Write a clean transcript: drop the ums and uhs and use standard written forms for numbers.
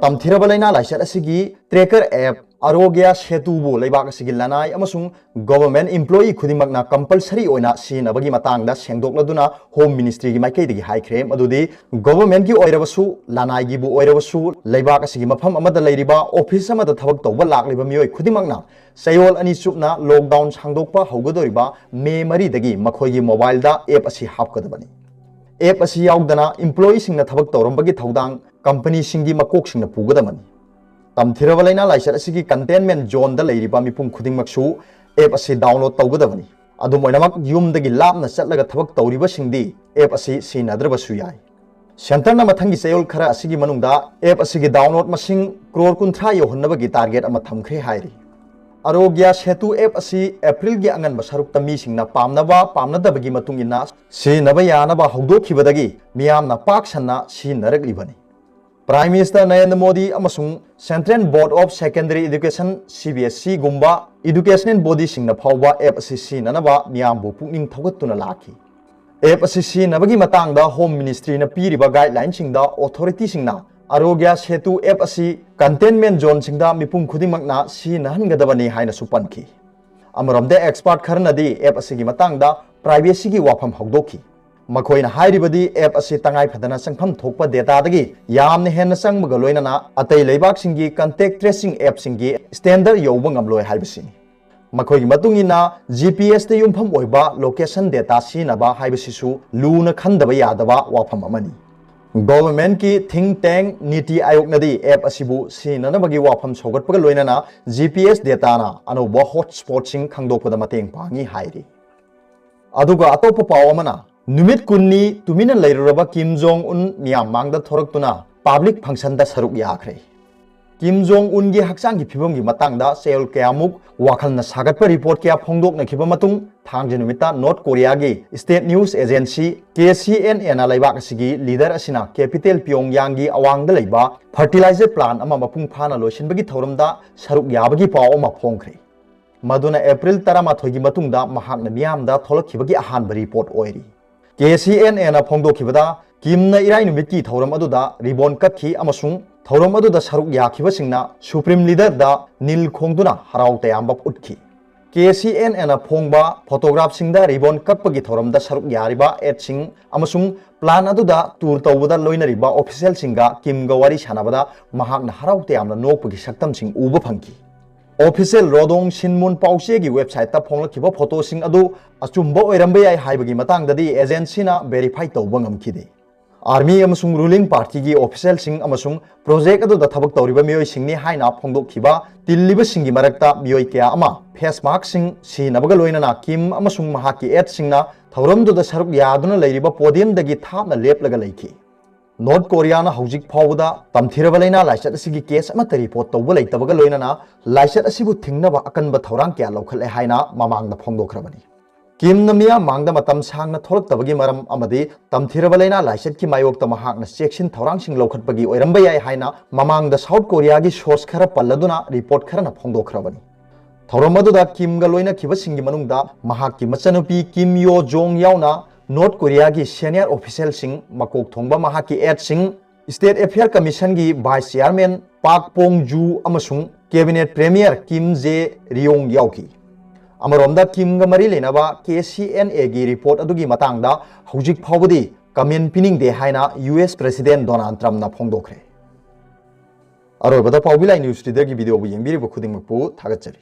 तमथिरबलैना लाइसेट असिगी tracker app आरोग्य सेतुबो लेबाक असिगी लनाई अमसुंग गवर्नमेंट एम्प्लॉई खुदिमकना कंपलसरी ओइना सिनबगी मतंगदा सेंगदोक्लदुना होम मिनिस्ट्री की माइकैदगी हाइख्रे मदुदी गवर्नमेंट की ओइरबसु लनाई गी ओइरबसु लेबाक असिगी मफम अमदा लैरिबा ऑफिस अमदा थबक तौबा लाक्लिबा मियोय खुदिमकना सयोल अनि चुपना लॉकडाउन सांगदोकपा हौगदोरिबा मे 4 दगी मखोयगी मोबाइल दा ऐप असि हापकदबनी ऐप असि यावदना एम्प्लॉई सिंगना थबक तौरंबगी थौदांग कंपनी सिंगी मकोक सिंगना पुगदमनी तमथिरबलैना लाइसेट असिगी कंटेनमेंट जोन दा लैरिबा मिपुम खुदिंगमकसु ऐप असि डाउनलोड तौगदबनी अदुमोइनमक युमदगी लापना चटलगा थबक तौरिबा सिंगदी ऐप असि सिनाद्रबसु याय सेंटरना मथंगी चयोल खरा असिगी मनुंगदा ऐप असिगी डाउनलोड मसिंग करोड़ 30 योहन्नबगी टारगेट अमा थमख्रे हायरी आरोग्य सेतु ऐप असी एप्रिल की अंगन सरुक मीसिंगना पामनबा पामनदबगी मतुंगिना सिनबा यानबा हौदोखिबदगी मियामना पाक सन्ना सिनरगलिबनी प्राइम मिनिस्टर नरेंद्र मोदी अमसुंग central board of secondary education CBSE गुम्बा एजुकेशनल बॉडी सिंगना फाउबा ऐप असी सिननबा मियामबु पुकनिंग थौगतुना लाखी ऐप असी सिनबगी मतंगदा होम मिनिस्ट्री न पीरिबा गाइडलाइन सिंगदा अथॉरिटी सिंगना आरोग्य सेतु ऐप असी कंटेनमेंट जोन सिंगदा मिपुम खुदिमकना सिनहनगदबनी हाइना सुपनखी अमरमदे एक्सपर्ट खरनदी ऐप असिगी मतंगदा प्राइवेसी की वाफम हौदोखी मखोइना हाइरिबदी ऐप असी तंगाई फदना संगफम थोकपा डेटादगी यामने हेन संगमगा लोइनना अतै लेबाक सिंगी कांटेक्ट ट्रेसिंग ऐप सिंगी स्टैंडर्ड यौबा ngamloi हाइबसिनी मखोइगी मतुंगिना GPS ते युमफम ओइबा लोकेशन डेटा सिनबा हाइबसिसु लूना खंदबा यादबा वाफम अमनी गवर्नमेंट की थिंक टैंक नीति आयोग नदी ऐप असिबु सिननबगी वाफम सौगटपगा लोइनना GPS डेटाना अनोबा हॉटस्पॉट सिंग खंगदोकपदा मतेंग पांगी हाइरी अदुगा अतोप पाव अमना नुमित कुन्नी तुमिना लैरुरबा Kim Jong Un मियाम मांगदा थोरक्तुना public function दा सरुक याखरे किम जोंग उन गी हक्सांग गी फिबम गी मतंगदा सेल कयामुक वाखलना सागतपा रिपोर्ट क्या फोंगदोकना खिबा मतुंग थांगजे नुमिता नॉर्थ कोरिया गी स्टेट न्यूज एजेंसी KCNA ना लैबाक असिगी लीडर असिना कैपिटल प्योंगयांग गी अवांगदा लैबा फर्टिलाइजर प्लान अमा मपुंग फाना लोइसिनबगी थौरमदा सरुक याबगी पाव अमा फोंखरे मदुना अप्रैल 13 गी मतुंगदा महाकना मियामदा थोलखिबगी अहानबा रिपोर्ट ओइरी KCNA ना फोंगदोखिबदा किमना इराई नुमित की थौरम अदुदा रिबोन कटखी अमसुंग थौरम अदुदा सरुक याखिबसिंगना सुप्रीम लीडर दा नील खोंगदुना हराव तयामबा उठखी KCNA ना फोंगबा फोटोग्राफ सिंगदा रिबोन कटपगी थौरम दा सरुक यारिबा एडसिंग अमसुंग प्लान अदुदा टूर तौबदा लोइनरिबा ऑफिशियल सिंगा किमगा वारी सानाबदा महाकना हराव तयामना नोकपगी सक्तम सिंग उबा फंगी ऑफिशियल रोडोंग सिनमुन पाउचे की वेबसाइट ता फोंगलखिबा फोटो सिंग अदु अचुंबा ओइरंबा याय हाइबगी मतंगददी एजेंसीना वेरीफाई तौबा ngamkhide आर्मी अमसुंग रूलिंग पार्टी की ऑफिशियल सिंग अमसुंग प्रोजेक्ट अदु दा थबक तौरिबा मियोय सिंगनी हाइना फोंगदोखिबा तिल्लिबा सिंगी मरक्ता मियोय क्या अमा फेस मार्क सिंग सिनबगा लोइनना किम अमसुंग महाकी एड सिंगना थौरमदु दा सरुक यादुना लैरिबा पोडियम दगी थापना लेपलगा लैखी नॉर्थ कोरिया ना हौजिक फाउदा तमथिरबलैना लाइसेट असिगी केस अमत रिपोर्ट तौबा लैतबगा लोइनना लाइसेट असिबु थिंगनबा अकनबा थौरांग क्या लौखले हाइना ममांगदा फोंगदोखरबनी किम नमिया मांगदा मतम सांगना थोलक्तबगी मरम अमदी तमथिरबलैना लाइसेट की मायोक्ता महाकना चेक्सिन थौरांग सिंग लौखटबगी ओइरंबा याय हाइना ममांगदा साउथ कोरिया की सोर्स खरा पल्लदुना रिपोर्ट खरना फोंगदोखरबनी थौरम अदुदा किमगा लोइना खिबा सिंगी मनुंगदा महाकी मचनुपी किम यो जोंग यावना नॉर्थ कोरिया की सीनियर ऑफिशियल सिंग मकोक थोंबा महाकी एड सिंग स्टेट अफेयर कमीशन की वाइस चेयरमैन पाक पोंग जू अमसुंग कैबिनेट प्रीमियर किम जे रियोंग याउकी अमरोमदा किमगा मरी लेनाबा KCNA की रिपोर्ट अदुगी मतंगदा हौजिक फाउबदी कमेंट पिनिंग दे हाइना US प्रेसिडेंट डोनाल्ड ट्रम्प ना फोंगदोखरे अरोबदा पाउबिलाई न्यूज रीडर की वीडियो बु येंबिरिबा खुदिंगमकपु थागतचरी।